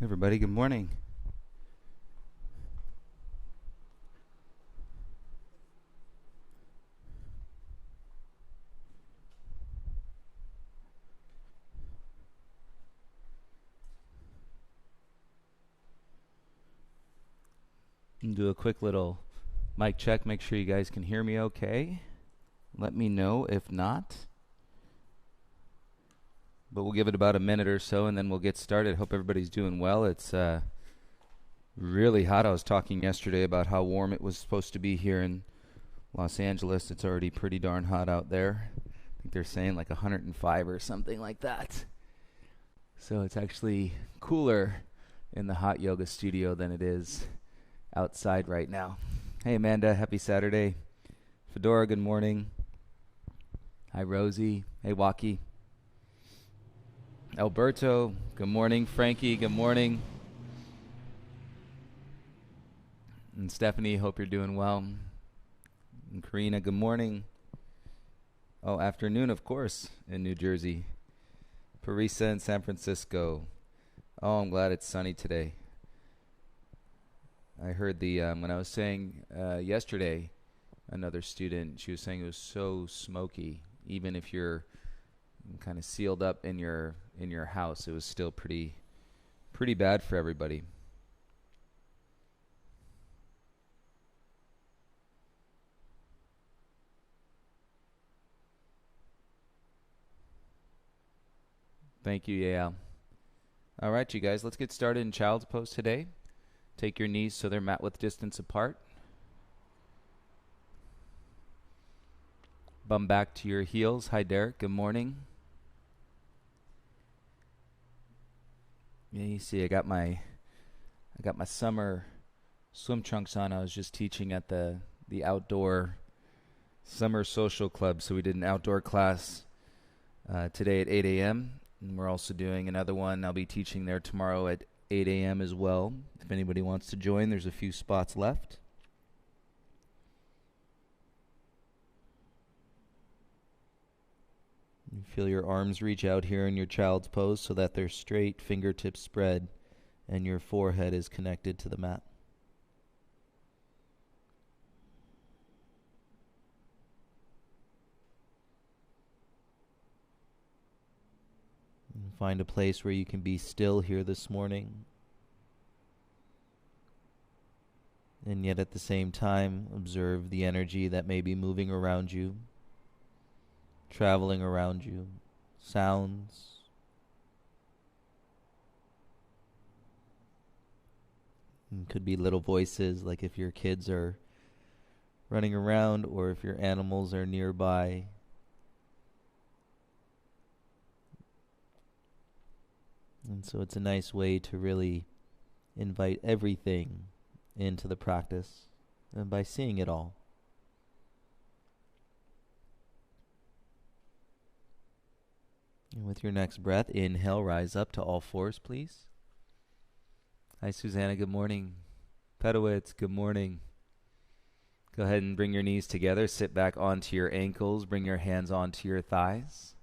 Everybody, good morning. Do a quick little mic check. Make sure you guys can hear me okay. Let me know if not. But we'll give it about a minute or so and then we'll get started. Hope everybody's doing well. It's really hot. I was talking yesterday about how warm it was supposed to be here in Los Angeles. It's already pretty darn hot out there. I think they're saying like 105 or something like that. So it's actually cooler in the hot yoga studio than it is outside right now. Hey Amanda, happy Saturday. Fedora, good morning. Hi Rosie. Hey Waki. Alberto, good morning. Frankie, good morning. And Stephanie, hope you're doing well. And Karina, good morning. Oh, afternoon, of course, in New Jersey. Parisa in San Francisco. Oh, I'm glad it's sunny today. I heard when I was saying yesterday, another student, she was saying it was so smoky. Even if you're kind of sealed up in your house, it was still pretty bad for everybody. Thank you, Yael. All right, you guys, let's get started in child's pose today. Take your knees so they're mat width distance apart. Bum back to your heels. Hi, Derek. Good morning. Yeah, you see, I got my summer swim trunks on. I was just teaching at the outdoor summer social club, so we did an outdoor class today at 8 a.m. And we're also doing another one. I'll be teaching there tomorrow at 8 a.m. as well. If anybody wants to join, there's a few spots left. You feel your arms reach out here in your child's pose so that they're straight, fingertips spread, and your forehead is connected to the mat. And find a place where you can be still here this morning. And yet at the same time, observe the energy that may be moving around you, traveling around you, sounds. It could be little voices, like if your kids are running around or if your animals are nearby. And so it's a nice way to really invite everything into the practice and by seeing it all. And with your next breath, inhale, rise up to all fours, please. Hi, Susanna, good morning. Pedowitz, good morning. Go ahead and bring your knees together. Sit back onto your ankles. Bring your hands onto your thighs.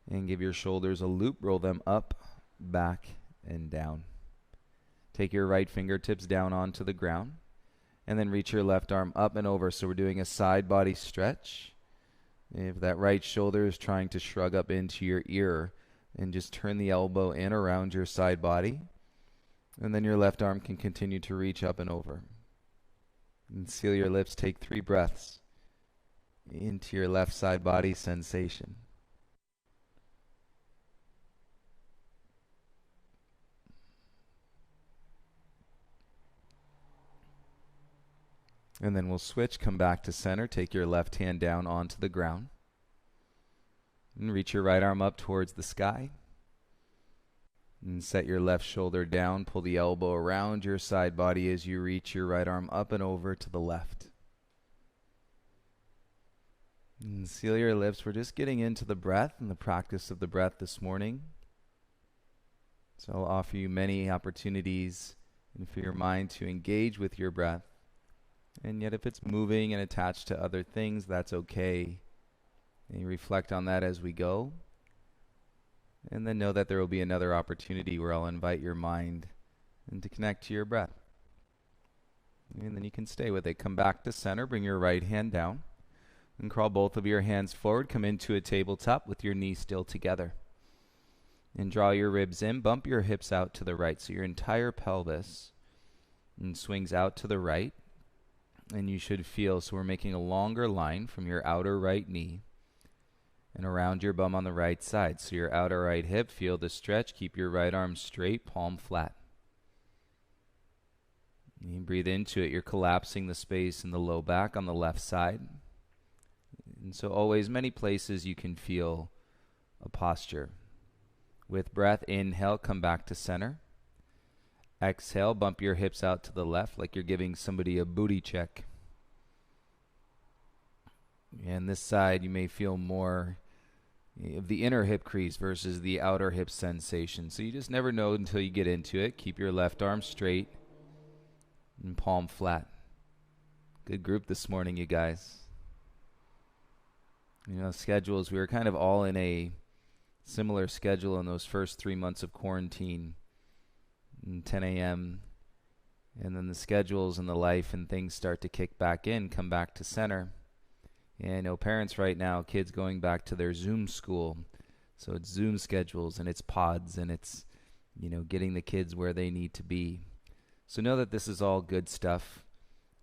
And give your shoulders a loop. Roll them up, back, and down. Take your right fingertips down onto the ground. And then reach your left arm up and over. So we're doing a side body stretch. If that right shoulder is trying to shrug up into your ear, and just turn the elbow in around your side body. And then your left arm can continue to reach up and over. And seal your lips. Take 3 breaths into your left side body sensation. And then we'll switch, come back to center, take your left hand down onto the ground. And reach your right arm up towards the sky. And set your left shoulder down, pull the elbow around your side body as you reach your right arm up and over to the left. And seal your lips. We're just getting into the breath and the practice of the breath this morning. So I'll offer you many opportunities and for your mind to engage with your breath. And yet if it's moving and attached to other things, that's okay. And you reflect on that as we go. And then know that there will be another opportunity where I'll invite your mind and to connect to your breath. And then you can stay with it. Come back to center, bring your right hand down, and crawl both of your hands forward. Come into a tabletop with your knees still together. And draw your ribs in, bump your hips out to the right, so your entire pelvis swings out to the right. And you should feel, so we're making a longer line from your outer right knee and around your bum on the right side. So your outer right hip, feel the stretch. Keep your right arm straight, palm flat. You breathe into it. You're collapsing the space in the low back on the left side. And so always, many places you can feel a posture. With breath, inhale, come back to center. Exhale, bump your hips out to the left like you're giving somebody a booty check. And this side, you may feel more of the inner hip crease versus the outer hip sensation. So you just never know until you get into it. Keep your left arm straight and palm flat. Good group this morning, you guys. You know, schedules, we were kind of all in a similar schedule in those first 3 months of quarantine. 10 a.m. and then the schedules and the life and things start to kick back in, come back to center. And I know parents right now, kids going back to their Zoom school. So it's Zoom schedules and it's pods and it's, you know, getting the kids where they need to be. So know that this is all good stuff.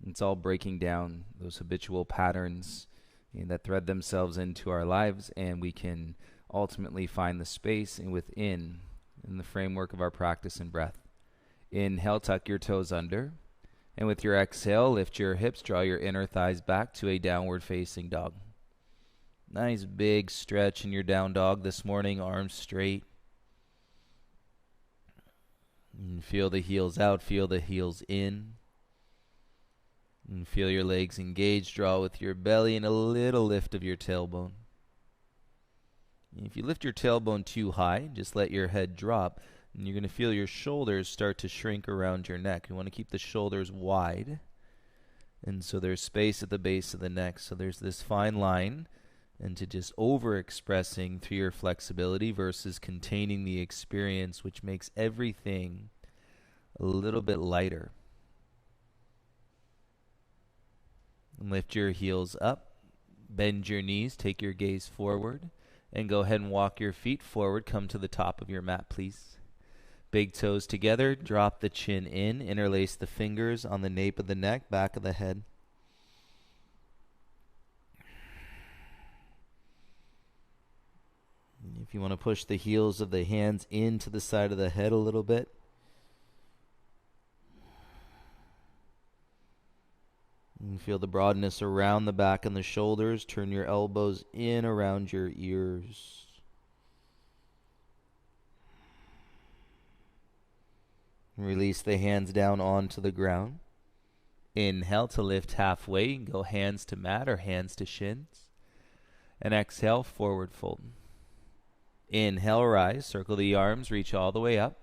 It's all breaking down those habitual patterns that thread themselves into our lives, and we can ultimately find the space and within in the framework of our practice and breath. Inhale, tuck your toes under. And with your exhale, lift your hips, draw your inner thighs back to a downward facing dog. Nice big stretch in your down dog this morning, arms straight. And feel the heels out, feel the heels in. And feel your legs engaged, draw with your belly and a little lift of your tailbone. If you lift your tailbone too high, just let your head drop. And you're going to feel your shoulders start to shrink around your neck. You want to keep the shoulders wide. And so there's space at the base of the neck. So there's this fine line into just over-expressing through your flexibility versus containing the experience, which makes everything a little bit lighter. And lift your heels up. Bend your knees. Take your gaze forward. And go ahead and walk your feet forward. Come to the top of your mat, please. Big toes together, drop the chin in, interlace the fingers on the nape of the neck, back of the head. If you want to push the heels of the hands into the side of the head a little bit. And feel the broadness around the back and the shoulders. Turn your elbows in around your ears. Release the hands down onto the ground. Inhale to lift halfway. Go hands to mat or hands to shins. And exhale, forward fold. Inhale, rise. Circle the arms. Reach all the way up.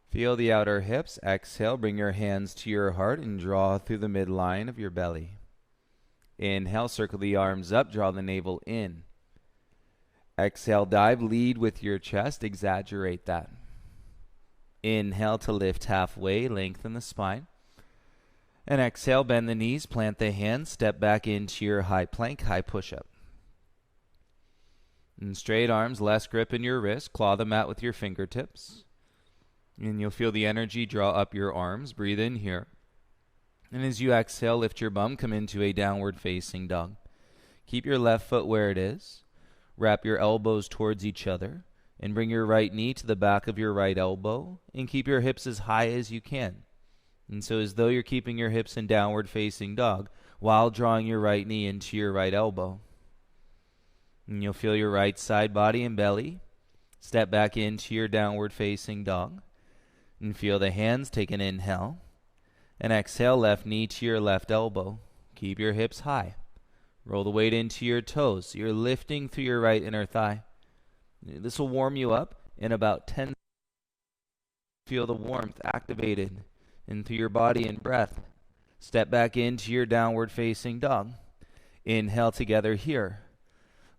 Feel the outer hips. Exhale, bring your hands to your heart and draw through the midline of your belly. Inhale, circle the arms up. Draw the navel in. Exhale, dive. Lead with your chest. Exaggerate that. Inhale to lift halfway, lengthen the spine. And exhale, bend the knees, plant the hands, step back into your high plank, high push-up. And straight arms, less grip in your wrist, claw the mat with your fingertips. And you'll feel the energy draw up your arms, breathe in here. And as you exhale, lift your bum, come into a downward facing dog. Keep your left foot where it is. Wrap your elbows towards each other. And bring your right knee to the back of your right elbow and keep your hips as high as you can. And so as though you're keeping your hips in downward facing dog while drawing your right knee into your right elbow. And you'll feel your right side body and belly. Step back into your downward facing dog. And feel the hands take an inhale. And exhale, left knee to your left elbow. Keep your hips high. Roll the weight into your toes. So you're lifting through your right inner thigh. This will warm you up in about 10 seconds. Feel the warmth activated in through your body and breath. Step back into your downward facing dog. Inhale together here.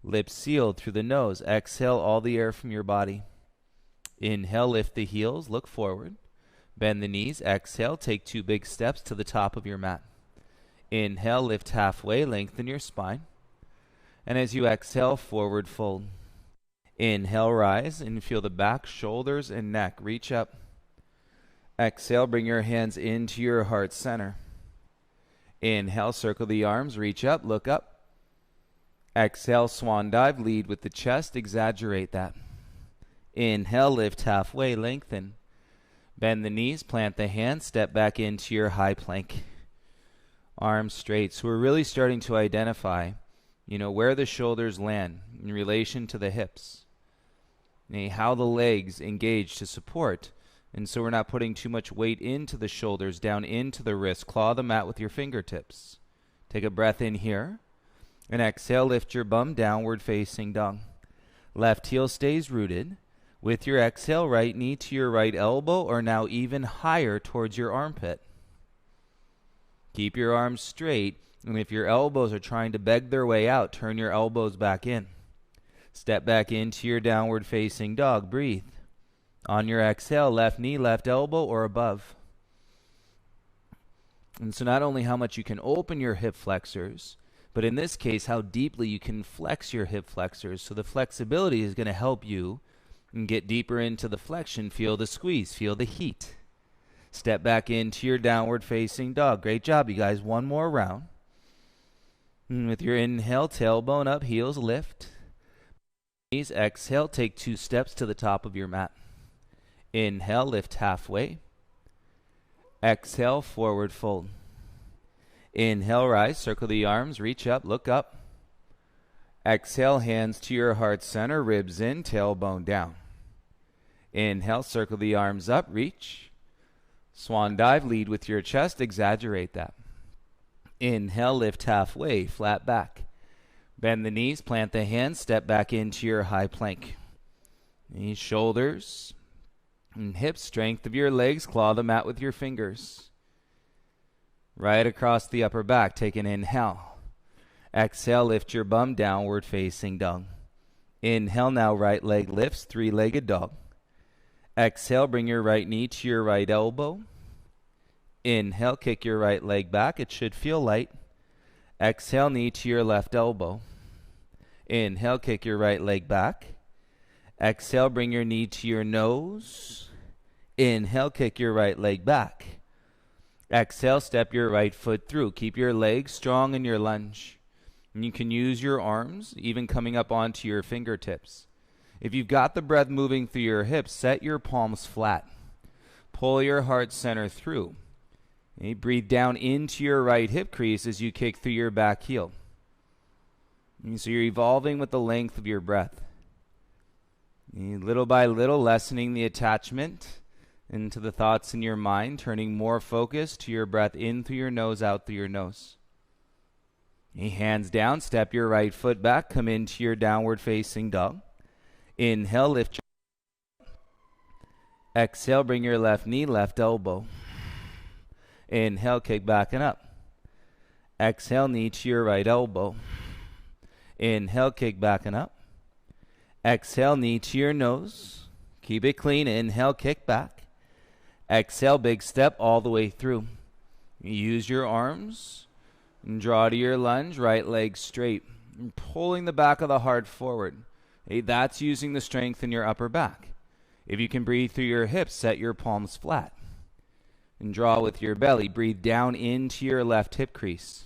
Lips sealed through the nose. Exhale all the air from your body. Inhale, lift the heels, look forward. Bend the knees. Exhale, take 2 big steps to the top of your mat. Inhale, lift halfway, lengthen your spine. And as you exhale, forward fold. Inhale, rise, and feel the back, shoulders, and neck reach up. Exhale, bring your hands into your heart center. Inhale, circle the arms, reach up, look up. Exhale, swan dive, lead with the chest, exaggerate that. Inhale, lift halfway, lengthen. Bend the knees, plant the hands, step back into your high plank. Arms straight. So we're really starting to identify, where the shoulders land in relation to the hips. How the legs engage to support. And so we're not putting too much weight into the shoulders, down into the wrists. Claw the mat with your fingertips. Take a breath in here. And exhale, lift your bum, downward facing dog. Left heel stays rooted. With your exhale, right knee to your right elbow, or now even higher towards your armpit. Keep your arms straight, and if your elbows are trying to beg their way out, turn your elbows back in. Step back into your downward facing dog. Breathe. On your exhale, left knee, left elbow, or above. And so not only how much you can open your hip flexors, but in this case, how deeply you can flex your hip flexors. So the flexibility is going to help you get deeper into the flexion. Feel the squeeze, feel the heat. Step back into your downward facing dog. Great job, you guys. One more round. And with your inhale, tailbone up, heels lift. Knees, exhale, take 2 steps to the top of your mat. Inhale, lift halfway. Exhale, forward fold. Inhale, rise, circle the arms, reach up, look up. Exhale, hands to your heart center, ribs in, tailbone down. Inhale, circle the arms up, reach. Swan dive, lead with your chest, exaggerate that. Inhale, lift halfway, flat back. Bend the knees, plant the hands, step back into your high plank. Knees, shoulders, and hips, strength of your legs, claw the mat with your fingers. Right across the upper back, take an inhale. Exhale, lift your bum, downward facing dog. Inhale, now right leg lifts, 3-legged dog. Exhale, bring your right knee to your right elbow. Inhale, kick your right leg back. It should feel light. Exhale, knee to your left elbow. Inhale, kick your right leg back. Exhale, bring your knee to your nose. Inhale, kick your right leg back. Exhale, step your right foot through. Keep your legs strong in your lunge. And you can use your arms, even coming up onto your fingertips. If you've got the breath moving through your hips, set your palms flat. Pull your heart center through. And breathe down into your right hip crease as you kick through your back heel. And so you're evolving with the length of your breath. And little by little, lessening the attachment into the thoughts in your mind, turning more focus to your breath in through your nose, out through your nose. Hands down, step your right foot back, come into your downward facing dog. Inhale, lift your... Exhale, bring your left knee, left elbow. Inhale, kick back and up. Exhale, knee to your right elbow. Inhale, kick back and up. Exhale, knee to your nose. Keep it clean. Inhale, kick back. Exhale, big step all the way through. Use your arms and draw to your lunge, right leg straight. And pulling the back of the heart forward. That's using the strength in your upper back. If you can breathe through your hips, set your palms flat. And draw with your belly. Breathe down into your left hip crease.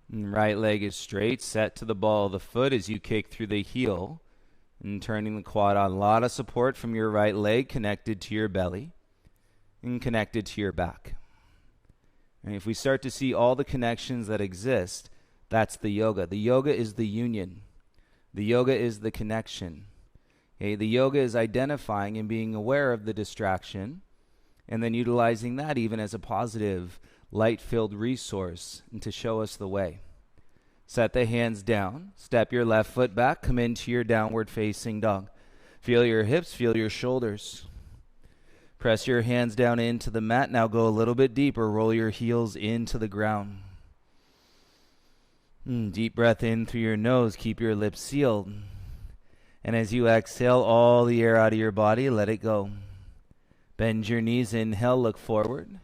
And right leg is straight, set to the ball of the foot as you kick through the heel. And turning the quad on. A lot of support from your right leg connected to your belly. And connected to your back. And if we start to see all the connections that exist, that's the yoga. The yoga is the union. The yoga is the connection. Okay, the yoga is identifying and being aware of the distraction and then utilizing that even as a positive, light-filled resource and to show us the way. Set the hands down. Step your left foot back. Come into your downward facing dog. Feel your hips. Feel your shoulders. Press your hands down into the mat. Now go a little bit deeper. Roll your heels into the ground. Deep breath in through your nose. Keep your lips sealed. And as you exhale all the air out of your body, let it go. Bend your knees. Inhale, look forward.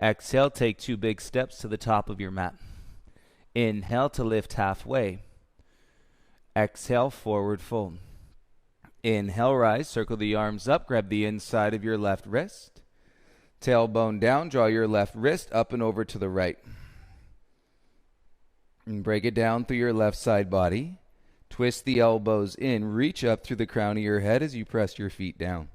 Exhale, take 2 big steps to the top of your mat. Inhale to lift halfway. Exhale, forward fold. Inhale, rise, circle the arms up, grab the inside of your left wrist. Tailbone down, draw your left wrist up and over to the right. And break it down through your left side body. Twist the elbows in, reach up through the crown of your head as you press your feet down.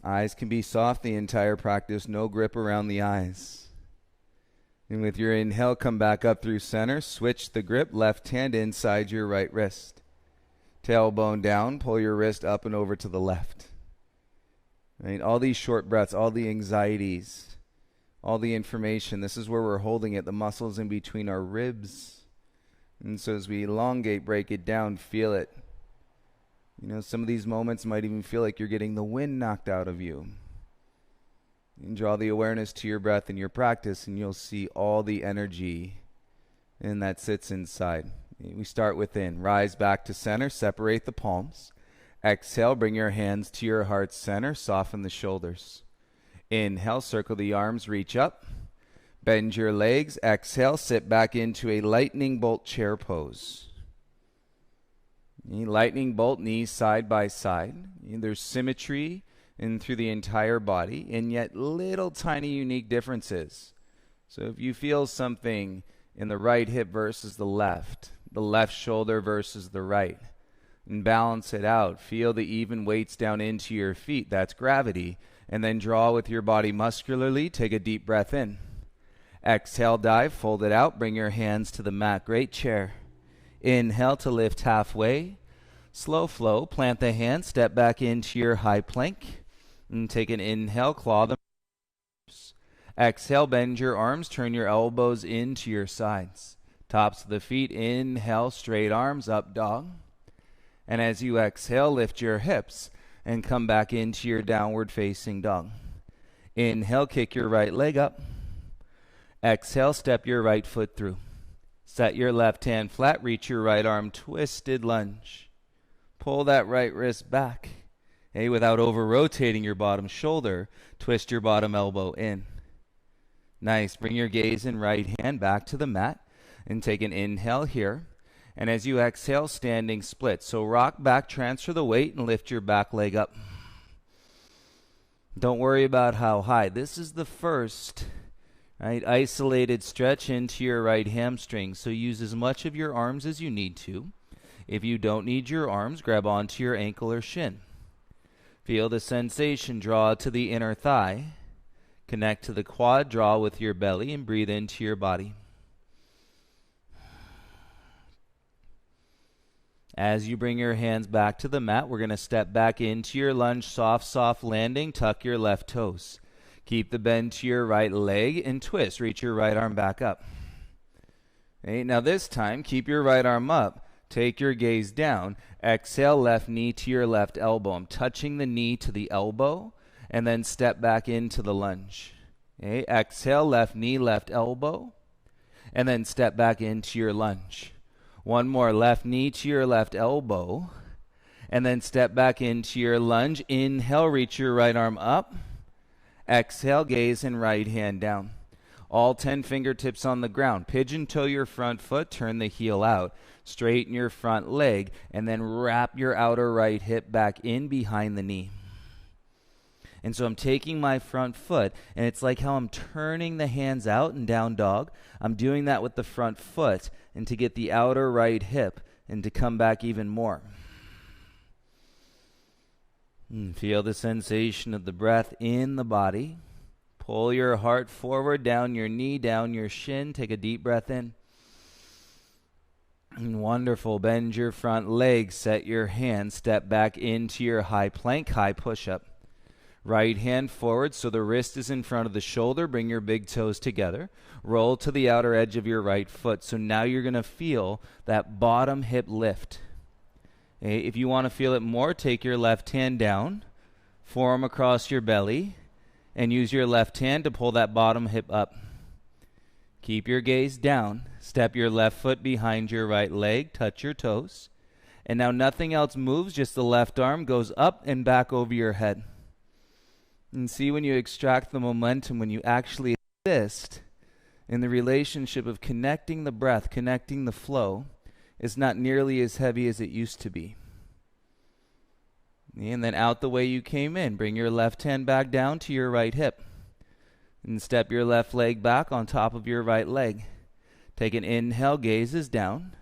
Eyes can be soft the entire practice, no grip around the eyes. And with your inhale, come back up through center, switch the grip, left hand inside your right wrist. Tailbone down, pull your wrist up and over to the left. Right? All these short breaths, all the anxieties, all the information, this is where we're holding it, the muscles in between our ribs. And so as we elongate, break it down, feel it. You know, some of these moments might even feel like you're getting the wind knocked out of you. And draw the awareness to your breath in your practice, and you'll see all the energy and that sits inside. We start within. Rise back to center, separate the palms. Exhale, bring your hands to your heart center, soften the shoulders. Inhale, circle the arms, reach up. Bend your legs. Exhale, sit back into a lightning bolt chair pose. Lightning bolt, knees side by side. There's symmetry in through the entire body, and yet little tiny unique differences. So if you feel something in the right hip versus the left shoulder versus the right, and balance it out. Feel the even weights down into your feet. That's gravity. And then draw with your body muscularly. Take a deep breath in. Exhale, dive, fold it out. Bring your hands to the mat. Great chair. Inhale to lift halfway. Slow flow. Plant the hands. Step back into your high plank. And take an inhale. Claw them. Exhale. Bend your arms. Turn your elbows into your sides. Tops of the feet. Inhale. Straight arms. Up dog. And as you exhale, lift your hips and come back into your downward facing dog. Inhale. Kick your right leg up. Exhale. Step your right foot through. Set your left hand flat, reach your right arm, twisted lunge. Pull that right wrist back. Hey, without over-rotating your bottom shoulder, twist your bottom elbow in. Nice. Bring your gaze and right hand back to the mat and take an inhale here. And as you exhale, standing split. So rock back, transfer the weight, and lift your back leg up. Don't worry about how high. This is the first isolated stretch into your right hamstring. So use as much of your arms as you need to. If you don't need your arms, grab onto your ankle or shin. Feel the sensation, draw to the inner thigh. Connect to the quad, draw with your belly, and breathe into your body. As you bring your hands back to the mat, we're going to step back into your lunge, soft landing, tuck your left toes. Keep the bend to your right leg and twist. Reach your right arm back up. Okay, now this time, keep your right arm up. Take your gaze down. Exhale, left knee to your left elbow. I'm touching the knee to the elbow, and then step back into the lunge. Okay, exhale, left knee, left elbow, and then step back into your lunge. One more, left knee to your left elbow, and then step back into your lunge. Inhale, reach your right arm up. Exhale, gaze and right hand down. All 10 fingertips on the ground. Pigeon toe your front foot, turn the heel out. Straighten your front leg, and then wrap your outer right hip back in behind the knee. And so I'm taking my front foot, and it's like how I'm turning the hands out in down dog. I'm doing that with the front foot, and to get the outer right hip, and to come back even more. Feel the sensation of the breath in the body. Pull your heart forward, down your knee, down your shin. Take a deep breath in. Wonderful. Bend your front leg. Set your hands. Step back into your high plank, high push-up. Right hand forward so the wrist is in front of the shoulder. Bring your big toes together. Roll to the outer edge of your right foot. So now you're going to feel that bottom hip lift. Okay, if you want to feel it more, take your left hand down, forearm across your belly, And use your left hand to pull that bottom hip up. Keep your gaze down. Step your left foot behind your right leg. Touch your toes. And now nothing else moves, just the left arm goes up and back over your head. And see, when you extract the momentum, when you actually assist in the relationship of connecting the breath, connecting the flow, it's not nearly as heavy as it used to be. And then out the way you came in, bring your left hand back down to your right hip. And step your left leg back on top of your right leg. Take an inhale, gaze is down.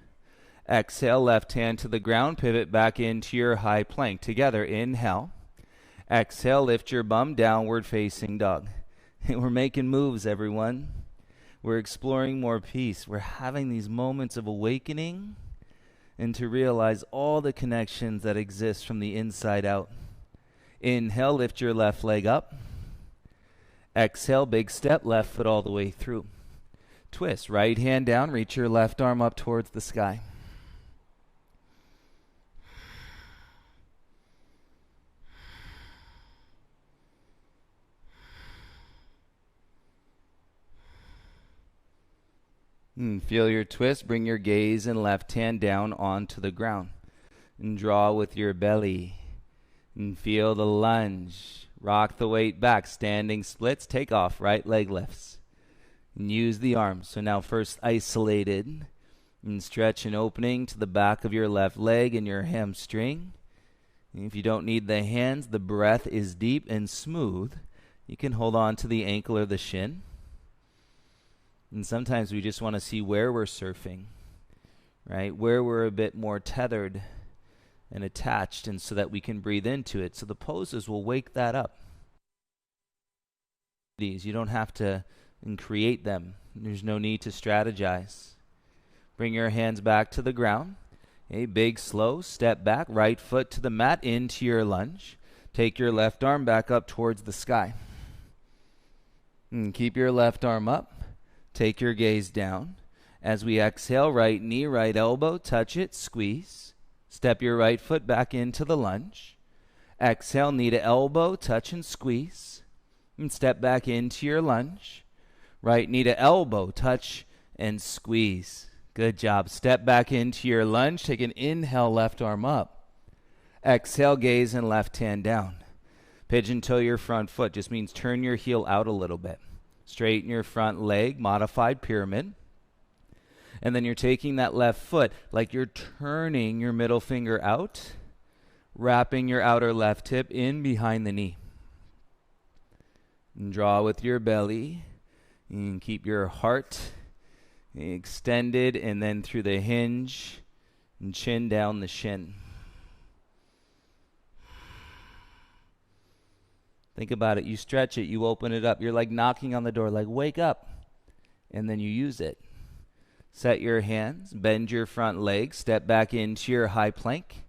Exhale, left hand to the ground, pivot back into your high plank. Together, inhale. Exhale, lift your bum, downward facing dog. We're making moves, everyone. We're exploring more peace. We're having these moments of awakening and to realize all the connections that exist from the inside out. Inhale, lift your left leg up. Exhale, big step, left foot all the way through. Twist, right hand down, reach your left arm up towards the sky. Feel your twist, bring your gaze and left hand down onto the ground. And draw with your belly. And feel the lunge. Rock the weight back, standing splits, take off, right leg lifts. And use the arms. So now first isolated. And stretch an opening to the back of your left leg and your hamstring. And if you don't need the hands, the breath is deep and smooth. You can hold on to the ankle or the shin. And sometimes we just want to see where we're surfing, right? Where we're a bit more tethered and attached, and so that we can breathe into it. So the poses will wake that up. You don't have to create them. There's no need to strategize. Bring your hands back to the ground. A big, slow step back, right foot to the mat into your lunge. Take your left arm back up towards the sky. And keep your left arm up. Take your gaze down. As we exhale, right knee, right elbow, touch it, squeeze. Step your right foot back into the lunge. Exhale, knee to elbow, touch and squeeze. And step back into your lunge. Right knee to elbow, touch and squeeze. Good job. Step back into your lunge. Take an inhale, left arm up. Exhale, gaze and left hand down. Pigeon toe your front foot. Just means turn your heel out a little bit. Straighten your front leg, modified pyramid. And then you're taking that left foot like you're turning your middle finger out, wrapping your outer left hip in behind the knee. And draw with your belly. And keep your heart extended, and then through the hinge and chin down the shin. Think about it. You stretch it, you open it up. You're like knocking on the door, like, wake up. And then you use it. Set your hands, bend your front leg, step back into your high plank.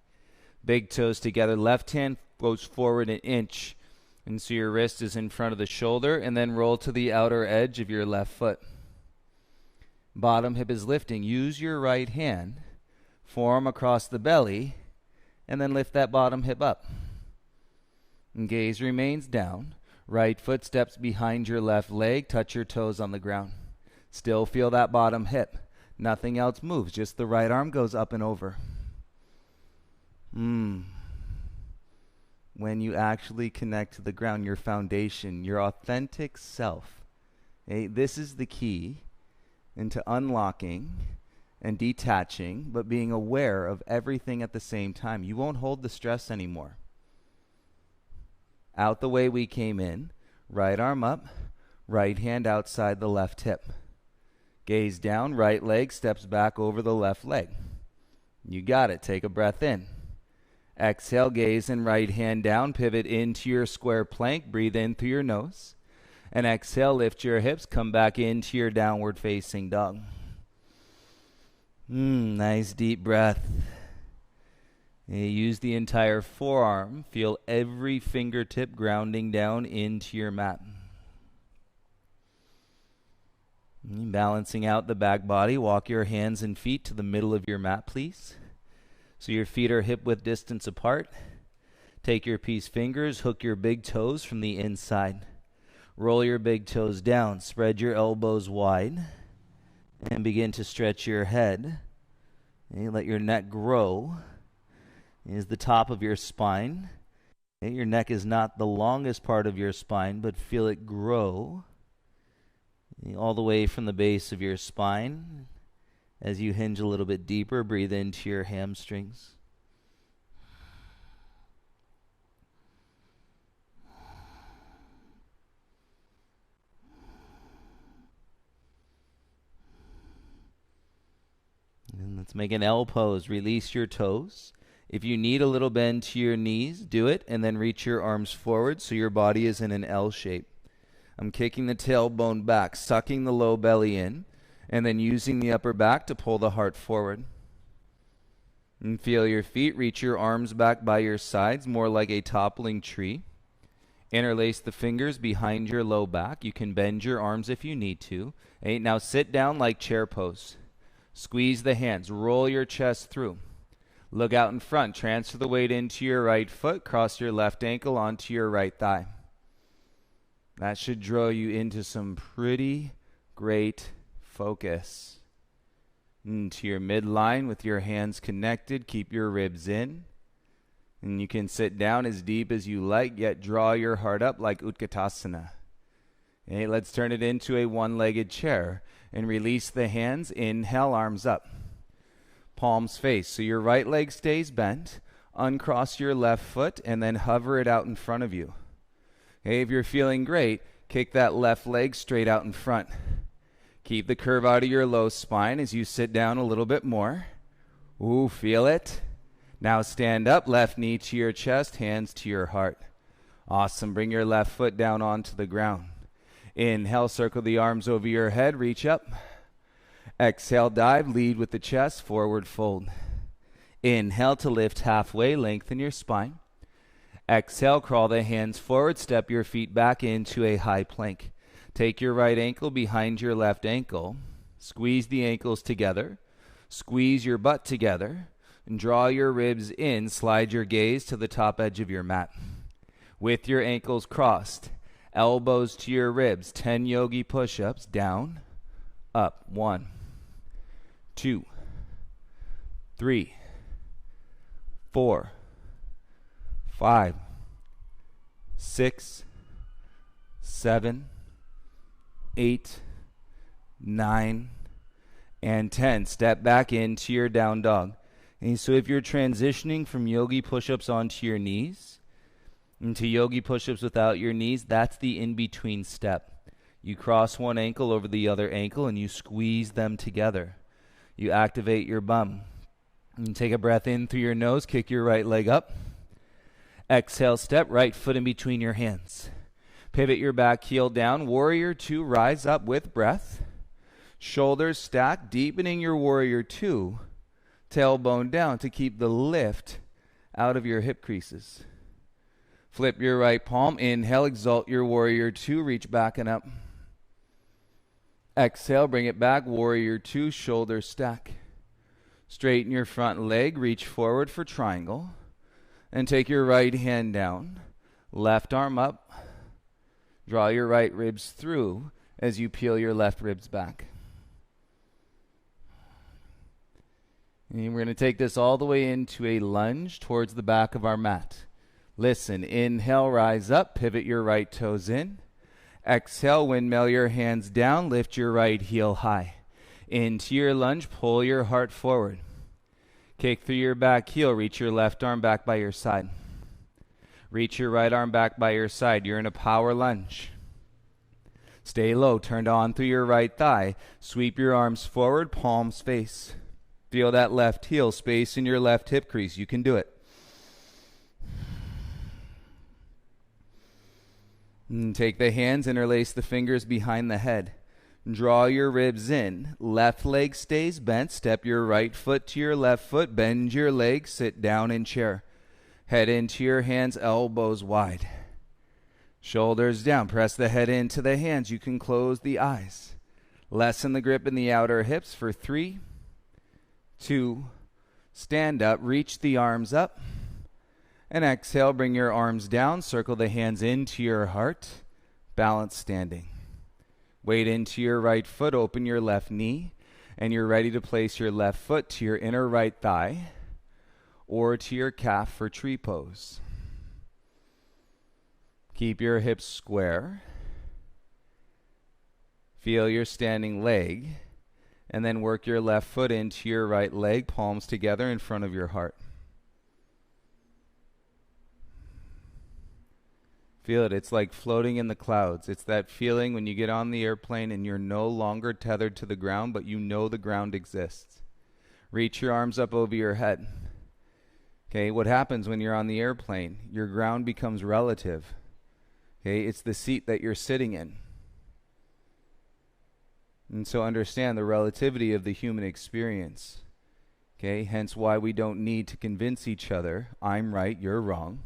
Big toes together. Left hand goes forward an inch. And so your wrist is in front of the shoulder, and then roll to the outer edge of your left foot. Bottom hip is lifting. Use your right hand, forearm across the belly, and then lift that bottom hip up. And gaze remains down. Right foot steps behind your left leg. Touch your toes on the ground. Still feel that bottom hip. Nothing else moves. Just the right arm goes up and over. When you actually connect to the ground, your foundation, your authentic self. Okay? This is the key into unlocking and detaching, but being aware of everything at the same time. You won't hold the stress anymore. Out the way we came in, right arm up, right hand outside the left hip. Gaze down, right leg steps back over the left leg. You got it. Take a breath in. Exhale, gaze and right hand down, pivot into your square plank. Breathe in through your nose. And exhale, lift your hips, come back into your downward facing dog. Nice deep breath. Use the entire forearm. Feel every fingertip grounding down into your mat. Balancing out the back body, walk your hands and feet to the middle of your mat, please. So your feet are hip-width distance apart. Take your peace fingers, hook your big toes from the inside. Roll your big toes down. Spread your elbows wide. And begin to stretch your head. Okay, let your neck grow. Is the top of your spine. Okay, your neck is not the longest part of your spine, but feel it grow. Okay, all the way from the base of your spine. As you hinge a little bit deeper, breathe into your hamstrings. And let's make an L pose. Release your toes. If you need a little bend to your knees, do it, and then reach your arms forward so your body is in an L shape. I'm kicking the tailbone back, sucking the low belly in, and then using the upper back to pull the heart forward. And feel your feet. Reach your arms back by your sides, more like a toppling tree. Interlace the fingers behind your low back. You can bend your arms if you need to. Okay, now sit down like chair pose. Squeeze the hands. Roll your chest through. Look out in front. Transfer the weight into your right foot. Cross your left ankle onto your right thigh. That should draw you into some pretty great focus. Into your midline with your hands connected. Keep your ribs in. And you can sit down as deep as you like, yet draw your heart up like Utkatasana. Okay, let's turn it into a one-legged chair. And release the hands. Inhale, arms up. Palms face. So your right leg stays bent. Uncross your left foot and then hover it out in front of you. Okay, if you're feeling great, kick that left leg straight out in front. Keep the curve out of your low spine as you sit down a little bit more. Ooh, feel it? Now stand up, left knee to your chest, hands to your heart. Awesome. Bring your left foot down onto the ground. Inhale, circle the arms over your head, reach up. Exhale, dive, lead with the chest, forward fold. Inhale to lift halfway, lengthen your spine. Exhale, crawl the hands forward, step your feet back into a high plank. Take your right ankle behind your left ankle. Squeeze the ankles together. Squeeze your butt together. And draw your ribs in. Slide your gaze to the top edge of your mat. With your ankles crossed, elbows to your ribs. 10 yogi push-ups. Down, up. 1, 2, 3, 4, 5, 6, 7, 8, 9, and 10. Step back into your down dog. And so if you're transitioning from yogi push-ups onto your knees into yogi push-ups without your knees, that's the in-between step. You cross one ankle over the other ankle and you squeeze them together. You activate your bum. And take a breath in through your nose, kick your right leg up. Exhale, step right foot in between your hands. Pivot your back heel down. Warrior 2, rise up with breath. Shoulders stack, deepening your warrior 2. Tailbone down to keep the lift out of your hip creases. Flip your right palm. Inhale, exalt your warrior 2. Reach back and up. Exhale, bring it back. Warrior 2, shoulders stack. Straighten your front leg. Reach forward for triangle. And take your right hand down. Left arm up. Draw your right ribs through as you peel your left ribs back. And we're going to take this all the way into a lunge towards the back of our mat. Listen, inhale, rise up, pivot your right toes in. Exhale, windmill your hands down, lift your right heel high. Into your lunge, pull your heart forward. Kick through your back heel, reach your left arm back by your side. Reach your right arm back by your side. You're in a power lunge. Stay low, turned on through your right thigh. Sweep your arms forward, palms face. Feel that left heel, space in your left hip crease. You can do it. And take the hands, interlace the fingers behind the head. Draw your ribs in. Left leg stays bent. Step your right foot to your left foot. Bend your leg. Sit down in chair. Head into your hands, elbows wide. Shoulders down. Press the head into the hands. You can close the eyes. Lessen the grip in the outer hips for 3, 2, stand up. Reach the arms up. And exhale, bring your arms down. Circle the hands into your heart. Balance standing. Weight into your right foot, open your left knee, and you're ready to place your left foot to your inner right thigh or to your calf for tree pose. Keep your hips square. Feel your standing leg, and then work your left foot into your right leg, palms together in front of your heart. Feel it. It's like floating in the clouds. It's that feeling when you get on the airplane and you're no longer tethered to the ground, but you know the ground exists. Reach your arms up over your head. Okay, what happens when you're on the airplane? Your ground becomes relative. Okay, it's the seat that you're sitting in. And so understand the relativity of the human experience. Okay, hence why we don't need to convince each other, I'm right, you're wrong.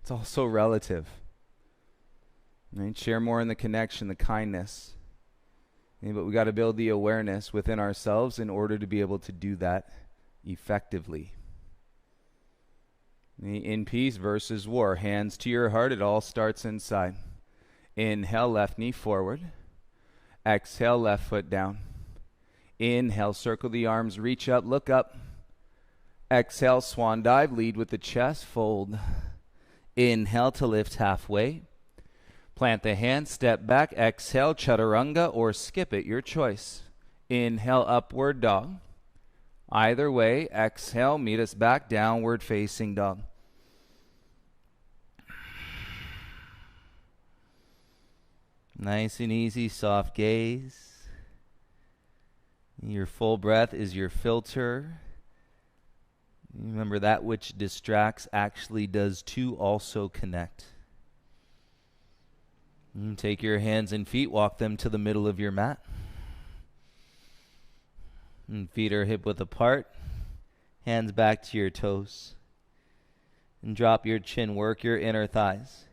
It's also relative. Right? Share more in the connection, the kindness. Okay, but we got to build the awareness within ourselves in order to be able to do that effectively. In peace versus war. Hands to your heart. It all starts inside. Inhale, left knee forward. Exhale, left foot down. Inhale, circle the arms, reach up, look up. Exhale, swan dive, lead with the chest, fold. Inhale to lift halfway. Plant the hands, step back, exhale, chaturanga or skip it, your choice. Inhale, upward dog. Either way, exhale, meet us back, downward facing dog. Nice and easy, soft gaze. Your full breath is your filter. Remember, that which distracts actually does too also connect. Take your hands and feet, walk them to the middle of your mat. And feet are hip width apart. Hands back to your toes. And drop your chin, work your inner thighs.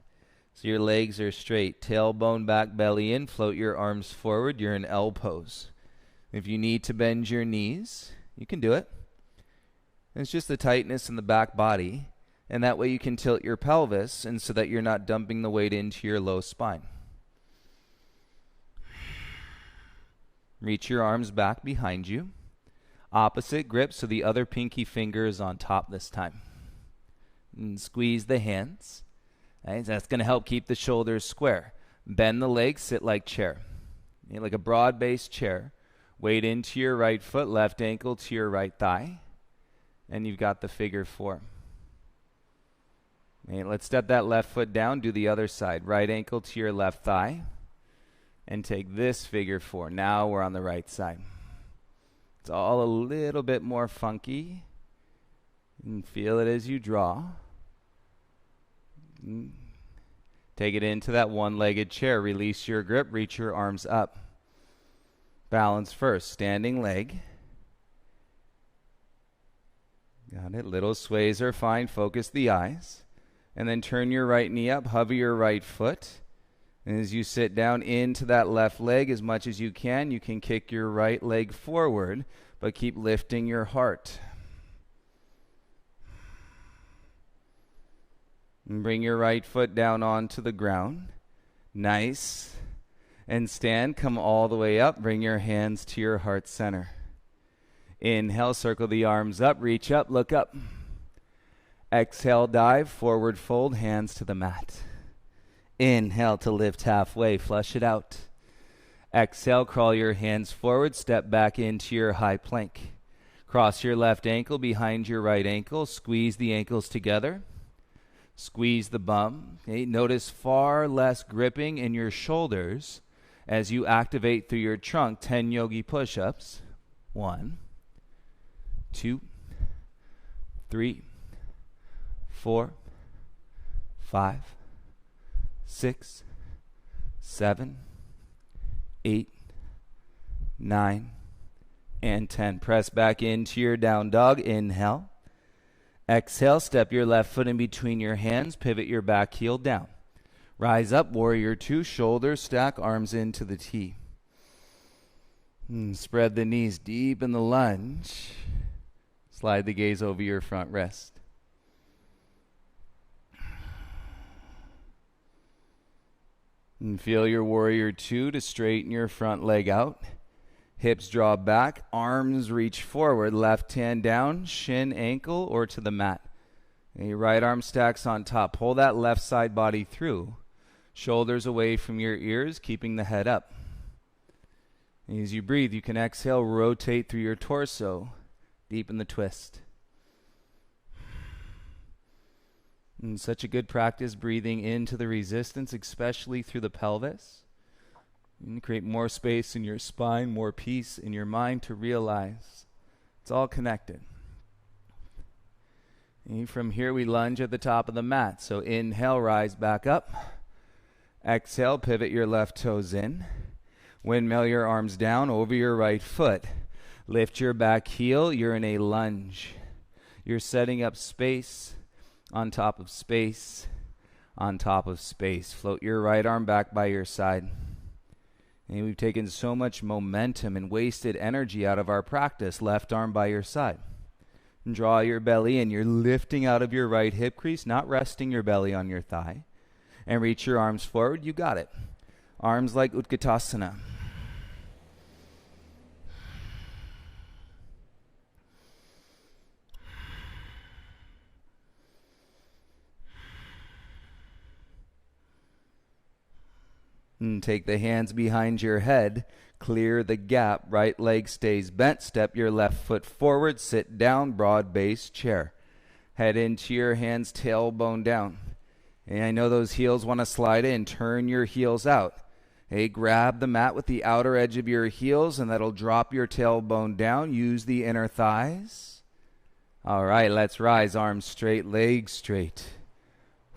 So your legs are straight, tailbone back, belly in, float your arms forward. You're in L pose. If you need to bend your knees, you can do it. It's just the tightness in the back body, and that way you can tilt your pelvis, and so that you're not dumping the weight into your low spine. Reach your arms back behind you. Opposite grip, so the other pinky finger is on top this time. And squeeze the hands. Right, so that's going to help keep the shoulders square. Bend the legs, sit like chair. Like a broad-based chair. Weight into your right foot, left ankle to your right thigh. And you've got the figure four. Okay, let's step that left foot down, do the other side. Right ankle to your left thigh. And take this figure four. Now we're on the right side. It's all a little bit more funky. And feel it as you draw. Take it into that one-legged chair. Release your grip. Reach your arms up. Balance first. Standing leg. Got it. Little sways are fine. Focus the eyes. And then turn your right knee up. Hover your right foot. And as you sit down into that left leg as much as you can kick your right leg forward, but keep lifting your heart. And bring your right foot down onto the ground. Nice. And stand. Come all the way up. Bring your hands to your heart center. Inhale, circle the arms up. Reach up, look up. Exhale, dive, forward fold, hands to the mat. Inhale to lift halfway, flush it out. Exhale, crawl your hands forward, step back into your high plank. Cross your left ankle behind your right ankle. Squeeze the ankles together. Squeeze the bum. Okay, notice far less gripping in your shoulders as you activate through your trunk 10 yogi push-ups. 1, 2, 3, 4, 5, 6, 7, 8, 9, and 10. Press back into your down dog. Inhale. Exhale, step your left foot in between your hands, pivot your back heel down. Rise up, warrior two, shoulders stack, arms into the T. Spread the knees deep in the lunge. Slide the gaze over your front rest. And feel your warrior two to straighten your front leg out. Hips draw back, arms reach forward, left hand down, shin, ankle, or to the mat. And your right arm stacks on top. Pull that left side body through. Shoulders away from your ears, keeping the head up. And as you breathe, you can exhale, rotate through your torso, deepen the twist. And such a good practice breathing into the resistance, especially through the pelvis. And create more space in your spine, more peace in your mind to realize it's all connected. And from here we lunge at the top of the mat. So inhale, rise back up. Exhale, pivot your left toes in. Windmill your arms down over your right foot. Lift your back heel. You're in a lunge. You're setting up space on top of space on top of space. Float your right arm back by your side. And we've taken so much momentum and wasted energy out of our practice. Left arm by your side. And draw your belly in. You're lifting out of your right hip crease, not resting your belly on your thigh. And reach your arms forward. You got it. Arms like Utkatasana. And take the hands behind your head. Clear the gap. Right leg stays bent. Step your left foot forward. Sit down. Broad base chair. Head into your hands. Tailbone down. And I know those heels want to slide in. Turn your heels out. Hey, grab the mat with the outer edge of your heels, and that'll drop your tailbone down. Use the inner thighs. All right, let's rise. Arms straight, legs straight.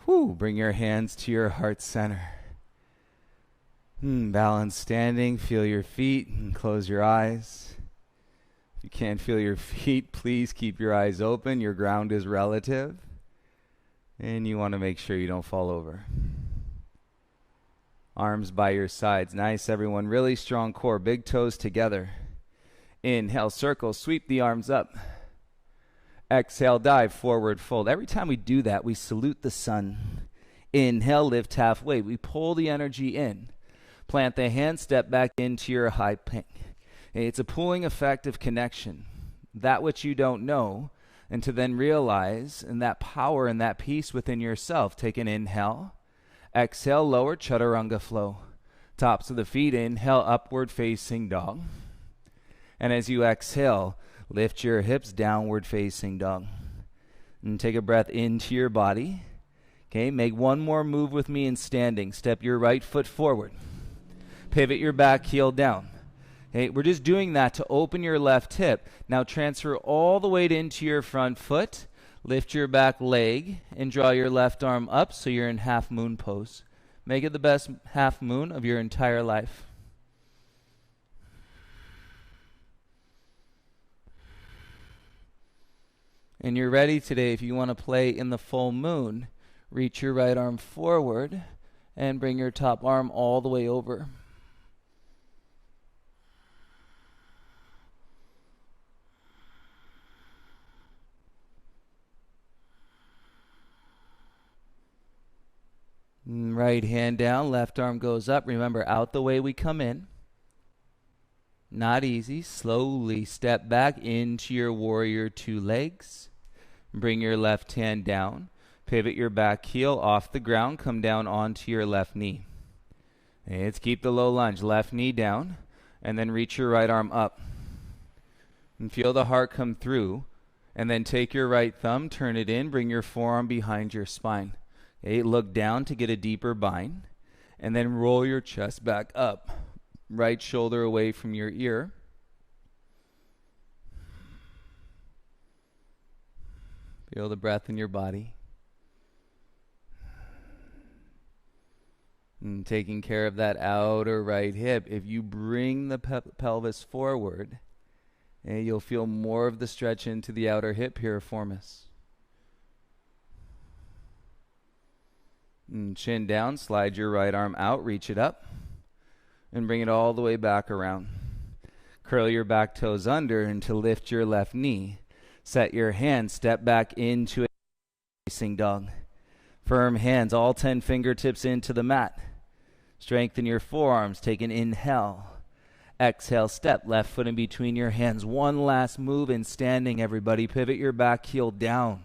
Whew, bring your hands to your heart center. Balance standing. Feel your feet and close your eyes. If you can't feel your feet, please keep your eyes open. Your ground is relative. And you want to make sure you don't fall over. Arms by your sides. Nice, everyone. Really strong core. Big toes together. Inhale, circle. Sweep the arms up. Exhale, dive, forward fold. Every time we do that, we salute the sun. Inhale, lift halfway. We pull the energy in. Plant the hand, step back into your high plank. It's a pulling effect of connection. That which you don't know, and to then realize in that power and that peace within yourself. Take an inhale. Exhale, lower, chaturanga flow. Tops of the feet, inhale, upward facing dog. And as you exhale, lift your hips, downward facing dog. And take a breath into your body. Okay, make one more move with me in standing. Step your right foot forward. Pivot your back heel down. Okay, we're just doing that to open your left hip. Now transfer all the weight into your front foot. Lift your back leg and draw your left arm up so you're in half moon pose. Make it the best half moon of your entire life. And you're ready today. If you want to play in the full moon, reach your right arm forward and bring your top arm all the way over. Right hand down, left arm goes up. Remember, out the way we come in. Not easy. Slowly step back into your warrior two legs. Bring your left hand down. Pivot your back heel off the ground. Come down onto your left knee. And let's keep the low lunge. Left knee down. And then reach your right arm up. And feel the heart come through. And then take your right thumb, turn it in. Bring your forearm behind your spine. Okay, look down to get a deeper bind, and then roll your chest back up. Right shoulder away from your ear. Feel the breath in your body. And taking care of that outer right hip. If you bring the pelvis forward, you'll feel more of the stretch into the outer hip piriformis. And chin down, slide your right arm out, reach it up, and bring it all the way back around. Curl your back toes under and to lift your left knee. Set your hands, step back into a facing dog. Firm hands, all 10 fingertips into the mat. Strengthen your forearms. Take an inhale. Exhale, step left foot in between your hands. One last move in standing, everybody. Pivot your back heel down.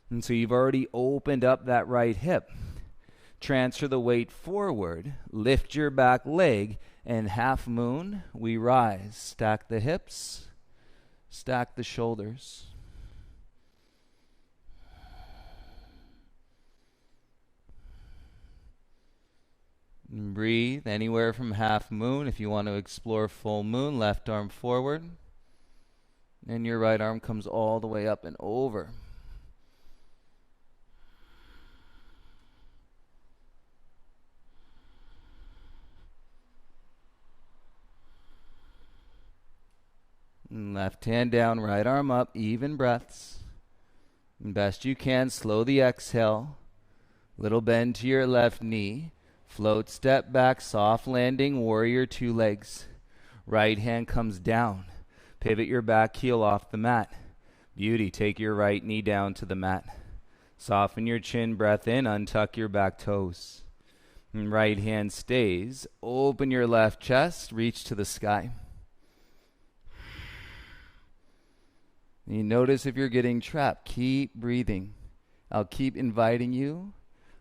And so you've already opened up that right hip. Transfer the weight forward. Lift your back leg, and half moon, we rise. Stack the hips. Stack the shoulders. And breathe anywhere from half moon. If you want to explore full moon, left arm forward. And your right arm comes all the way up and over. And left hand down, right arm up, even breaths. And best you can, slow the exhale. Little bend to your left knee. Float, step back, soft landing, warrior, 2 legs. Right hand comes down. Pivot your back heel off the mat. Beauty, take your right knee down to the mat. Soften your chin, breath in, untuck your back toes. And right hand stays. Open your left chest, reach to the sky. And you notice if you're getting trapped, keep breathing. I'll keep inviting you,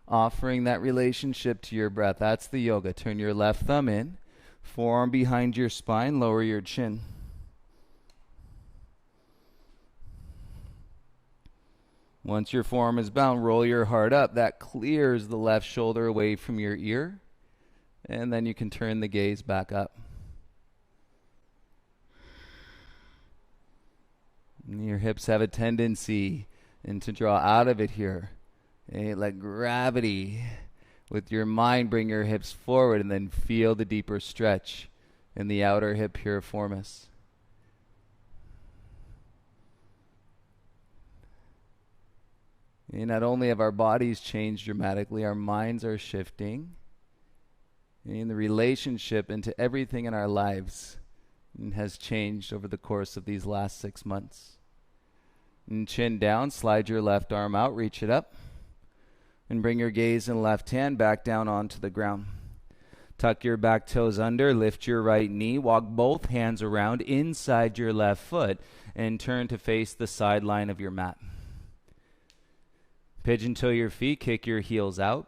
offering that relationship to your breath. That's the yoga. Turn your left thumb in, forearm behind your spine, lower your chin. Once your forearm is bound, roll your heart up. That clears the left shoulder away from your ear. And then you can turn the gaze back up. Your hips have a tendency to draw out of it here. Let gravity with your mind bring your hips forward, and then feel the deeper stretch in the outer hip piriformis. And not only have our bodies changed dramatically, our minds are shifting. And the relationship into everything in our lives has changed over the course of these last 6 months. And chin down, slide your left arm out, reach it up. And bring your gaze and left hand back down onto the ground. Tuck your back toes under, lift your right knee, walk both hands around inside your left foot, and turn to face the sideline of your mat. Pigeon toe your feet, kick your heels out.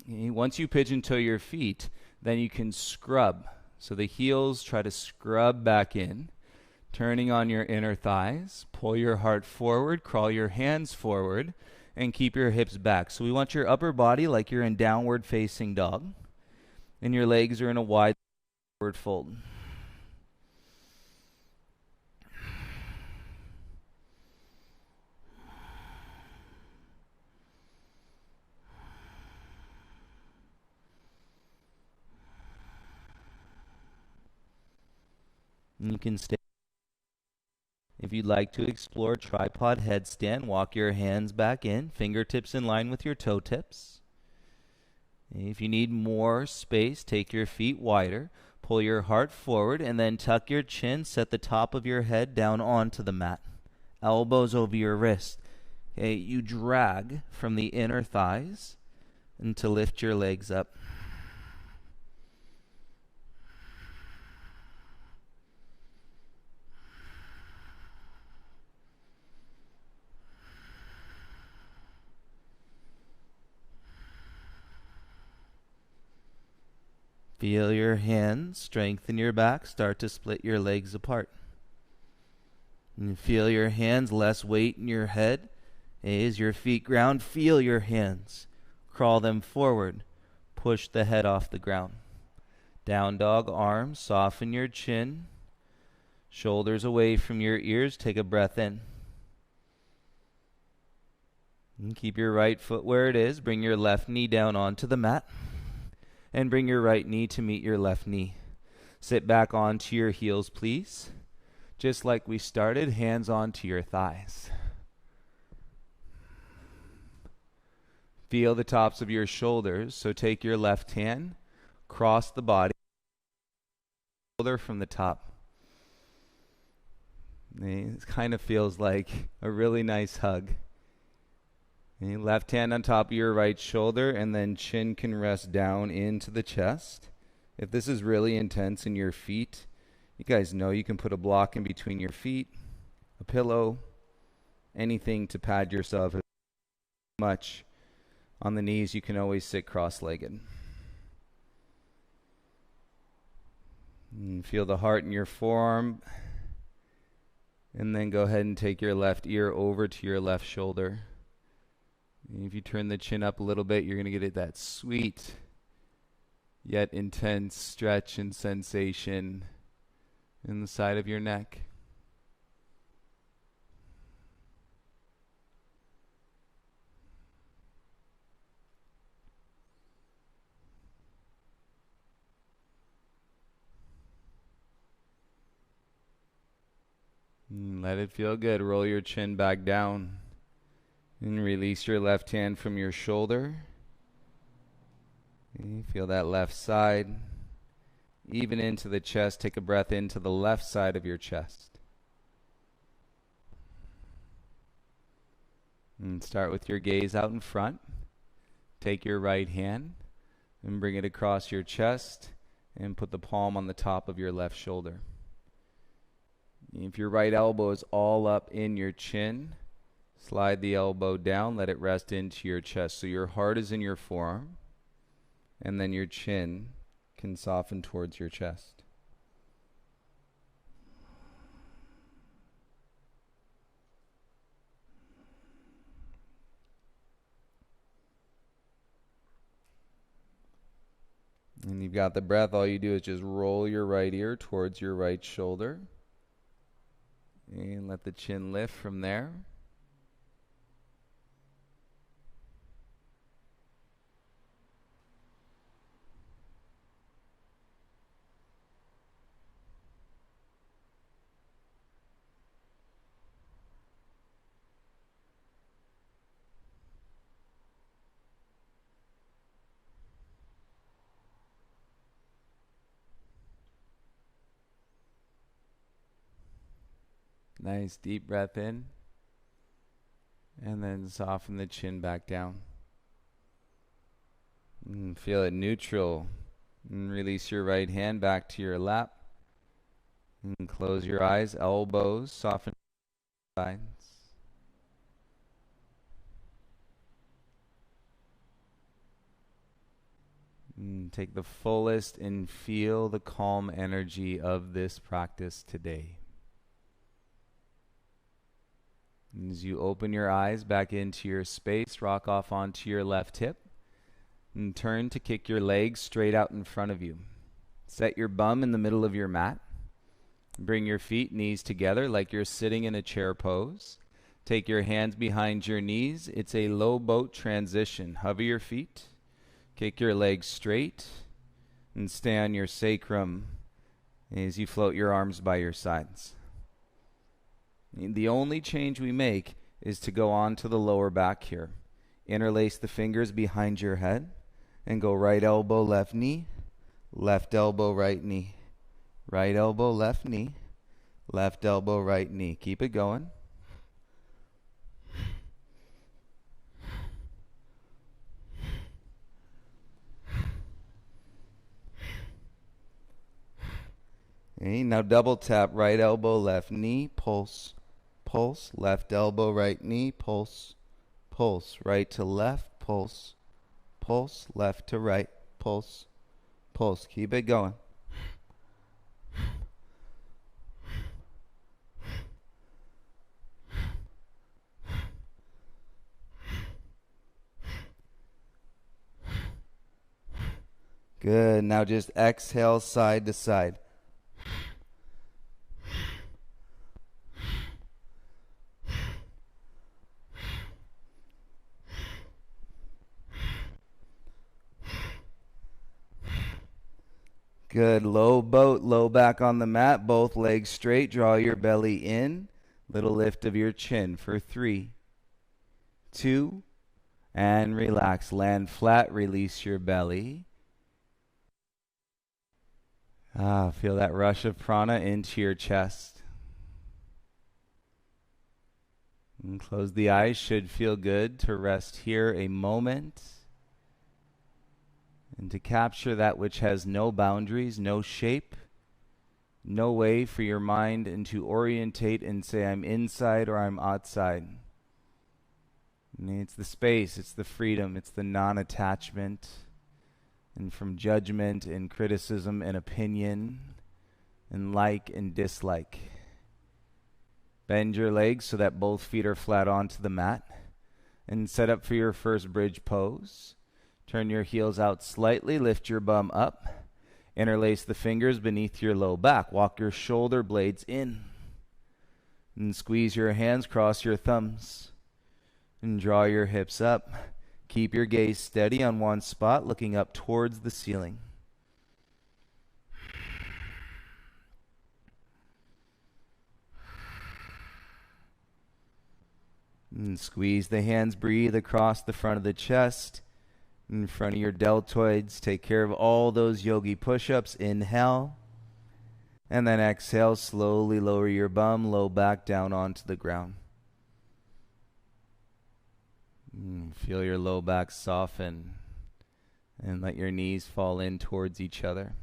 Once you pigeon toe your feet, then you can scrub. So the heels try to scrub back in, turning on your inner thighs. Pull your heart forward, crawl your hands forward, and keep your hips back. So we want your upper body like you're in downward facing dog, and your legs are in a wide forward fold. And you can stay. If you'd like to explore tripod headstand, walk your hands back in, fingertips in line with your toe tips. If you need more space, take your feet wider, pull your heart forward, and then tuck your chin, set the top of your head down onto the mat. Elbows over your wrist. Okay, you drag from the inner thighs and to lift your legs up. Feel your hands strengthen your back, start to split your legs apart. And feel your hands, less weight in your head. As your feet ground, feel your hands. Crawl them forward. Push the head off the ground. Down dog, arms, soften your chin. Shoulders away from your ears, take a breath in. And keep your right foot where it is. Bring your left knee down onto the mat. And bring your right knee to meet your left knee. Sit back onto your heels, please. Just like we started, hands onto your thighs. Feel the tops of your shoulders. So take your left hand, cross the body, shoulder from the top. It kind of feels like a really nice hug. Okay, left hand on top of your right shoulder, and then chin can rest down into the chest. If this is really intense in your feet, you guys know you can put a block in between your feet, a pillow, anything to pad yourself. Much on the knees, you can always sit cross-legged. And feel the heart in your forearm. And then go ahead and take your left ear over to your left shoulder. And if you turn the chin up a little bit, you're going to get that sweet yet intense stretch and sensation in the side of your neck. Let it feel good. Roll your chin back down and release your left hand from your shoulder. You feel that left side, even into the chest. Take a breath into the left side of your chest. And start with your gaze out in front. Take your right hand and bring it across your chest and put the palm on the top of your left shoulder. If your right elbow is all up in your chin, slide the elbow down, let it rest into your chest. So your heart is in your forearm, and then your chin can soften towards your chest. And you've got the breath. All you do is just roll your right ear towards your right shoulder. And let the chin lift from there. Nice deep breath in. And then soften the chin back down. And feel it neutral. And release your right hand back to your lap. And close your eyes, elbows, soften sides. And take the fullest and feel the calm energy of this practice today. As you open your eyes back into your space, rock off onto your left hip and turn to kick your legs straight out in front of you. Set your bum in the middle of your mat. Bring your feet, knees together like you're sitting in a chair pose. Take your hands behind your knees. It's a low boat transition. Hover your feet, kick your legs straight, and stay on your sacrum as you float your arms by your sides. The only change we make is to go on to the lower back here. Interlace the fingers behind your head and go right elbow, left knee, left elbow, right knee. Right elbow, left knee, left elbow, right knee. Keep it going. Okay, now double tap right elbow, left knee, pulse. Pulse, left elbow, right knee, pulse, pulse, right to left, pulse, pulse, left to right, pulse, pulse. Keep it going. Good. Now just exhale side to side. Good. Low boat, low back on the mat, both legs straight. Draw your belly in. Little lift of your chin for 3, 2, and relax. Land flat, release your belly. Feel that rush of prana into your chest. And close the eyes. Should feel good to rest here a moment and to capture that which has no boundaries, no shape, no way for your mind and to orientate and say, I'm inside or I'm outside. And it's the space, it's the freedom, it's the non-attachment, and from judgment and criticism and opinion and like and dislike. Bend your legs so that both feet are flat onto the mat and set up for your first bridge pose. Turn your heels out slightly, lift your bum up, interlace the fingers beneath your low back, walk your shoulder blades in, and squeeze your hands, cross your thumbs, and draw your hips up. Keep your gaze steady on one spot, looking up towards the ceiling. And squeeze the hands, breathe across the front of the chest, in front of your deltoids. Take care of all those yogi push-ups. Inhale. And then exhale, slowly lower your bum, low back down onto the ground. Feel your low back soften and let your knees fall in towards each other.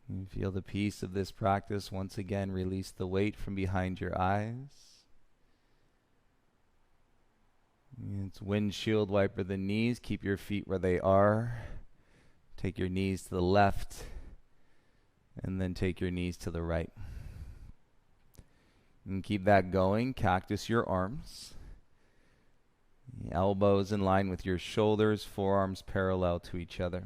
And feel the peace of this practice. Once again, release the weight from behind your eyes. It's windshield wiper the knees. Keep your feet where they are. Take your knees to the left and then take your knees to the right. And keep that going. Cactus your arms. Elbows in line with your shoulders, forearms parallel to each other.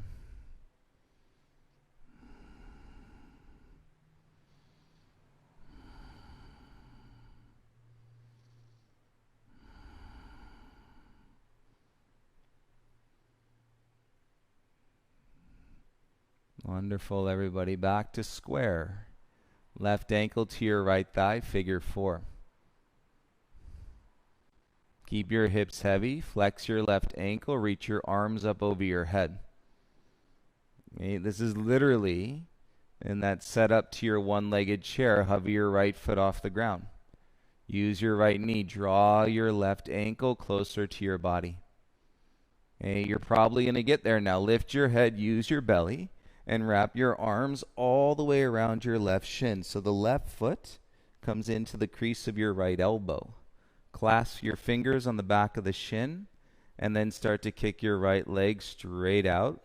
Wonderful, everybody. Back to square. Left ankle to your right thigh, figure 4. Keep your hips heavy. Flex your left ankle. Reach your arms up over your head. Okay, this is literally in that setup to your one-legged chair. Hover your right foot off the ground. Use your right knee. Draw your left ankle closer to your body. Okay, you're probably going to get there now. Lift your head. Use your belly. And wrap your arms all the way around your left shin. So the left foot comes into the crease of your right elbow. Clasp your fingers on the back of the shin and then start to kick your right leg straight out.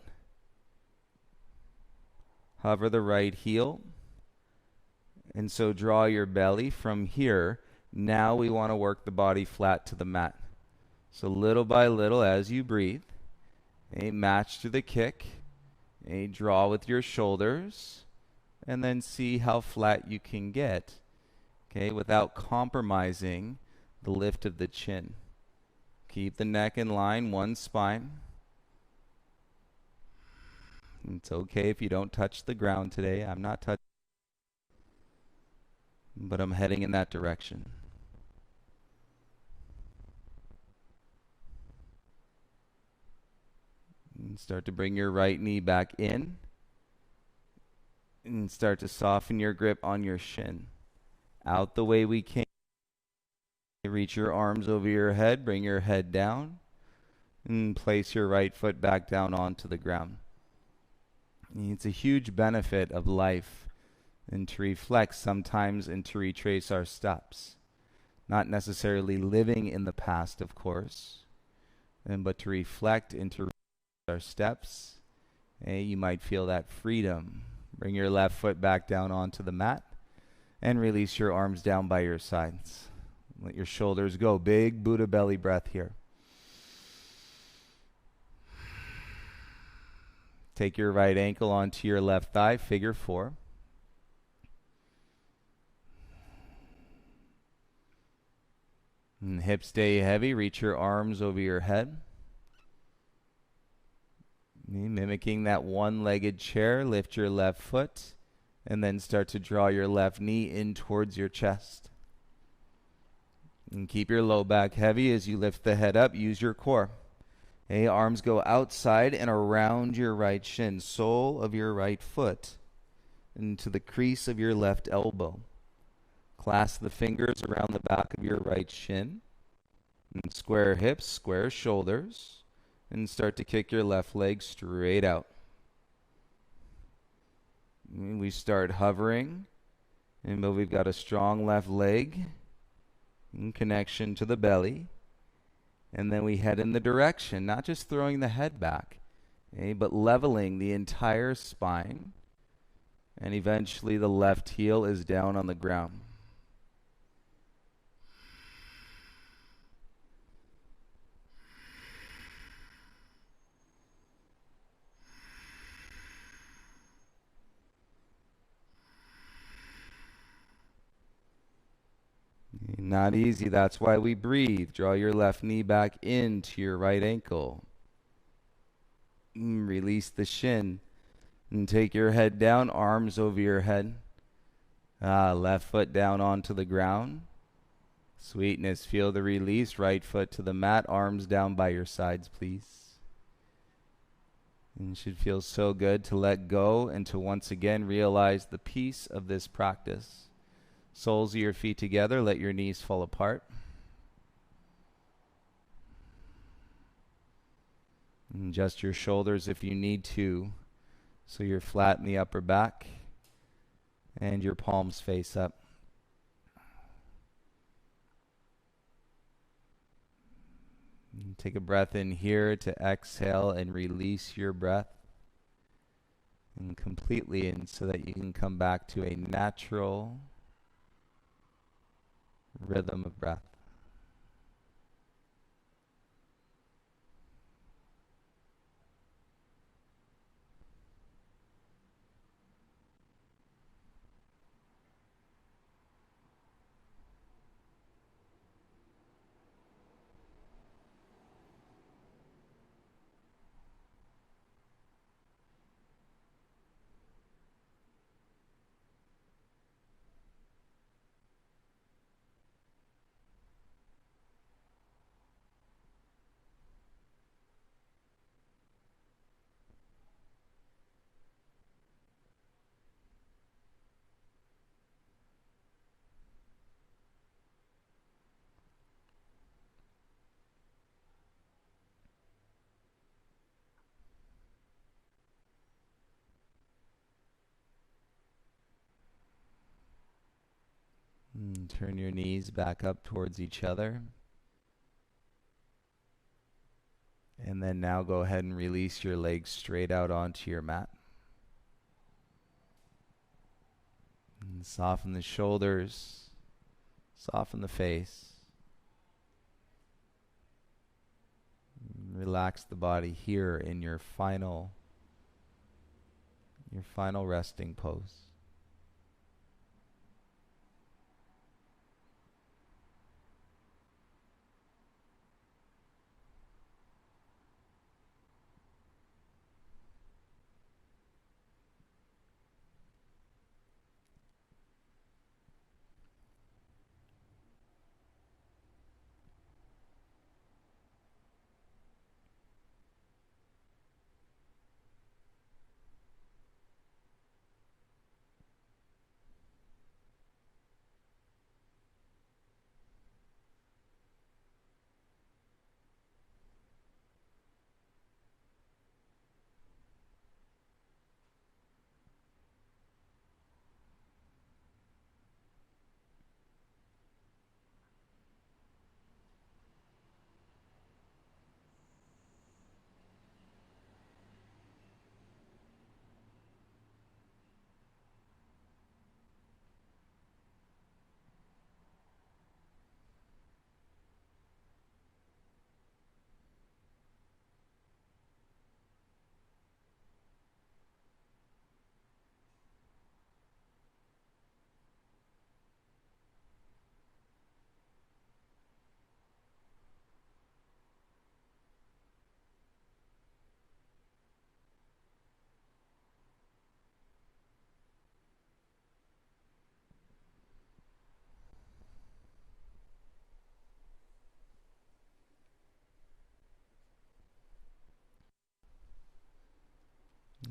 Hover the right heel. And so draw your belly from here. Now we want to work the body flat to the mat. So little by little as you breathe, match to the kick. Draw with your shoulders and then see how flat you can get, without compromising the lift of the chin. Keep the neck in line, one spine. It's okay if you don't touch the ground today. I'm not touching, but I'm heading in that direction. And start to bring your right knee back in and start to soften your grip on your shin. Out the way we came. Reach your arms over your head, bring your head down, and place your right foot back down onto the ground. It's a huge benefit of life and to reflect sometimes and to retrace our steps. Not necessarily living in the past, of course, but to reflect and to our steps. You might feel that freedom. Bring your left foot back down onto the mat and release your arms down by your sides. Let your shoulders go. Big Buddha belly breath here. Take your right ankle onto your left thigh, figure 4. And hips stay heavy. Reach your arms over your head. Mimicking that one-legged chair, lift your left foot and then start to draw your left knee in towards your chest. And keep your low back heavy as you lift the head up. Use your core. Arms go outside and around your right shin, sole of your right foot. into the crease of your left elbow. Clasp the fingers around the back of your right shin. And square hips, square shoulders. And start to kick your left leg straight out. And we start hovering. But we've got a strong left leg in connection to the belly. And then we head in the direction, not just throwing the head back, but leveling the entire spine. And eventually the left heel is down on the ground. Not easy. That's why we breathe. Draw your left knee back into your right ankle. Release the shin. And take your head down, arms over your head. Left foot down onto the ground. Sweetness. Feel the release. Right foot to the mat. Arms down by your sides, please. And it should feel so good to let go and to once again realize the peace of this practice. Soles of your feet together, let your knees fall apart. And adjust your shoulders if you need to, so you're flat in the upper back and your palms face up. And take a breath in here to exhale and release your breath and completely in so that you can come back to a natural rhythm of breath. And turn your knees back up towards each other. And then now go ahead and release your legs straight out onto your mat. And soften the shoulders, soften the face. Relax the body here in your final resting pose.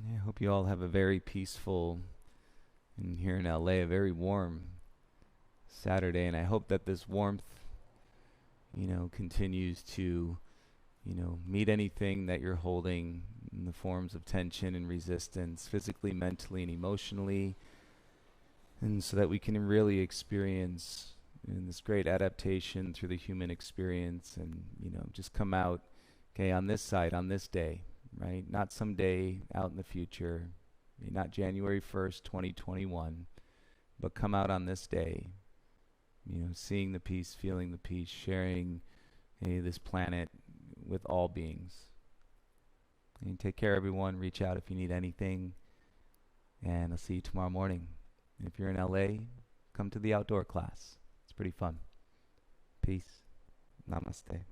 I hope you all have a very peaceful And here in LA, a very warm Saturday, and I hope that this warmth, continues to, meet anything that you're holding in the forms of tension and resistance, physically, mentally, and emotionally, and so that we can really experience this great adaptation through the human experience, and just come out, okay, on this side, on this day, right? Not some day out in the future, not January 1st, 2021, but come out on this day, seeing the peace, feeling the peace, sharing this planet with all beings. And take care, everyone. Reach out if you need anything, and I'll see you tomorrow morning. If you're in LA, come to the outdoor class. It's pretty fun. Peace. Namaste.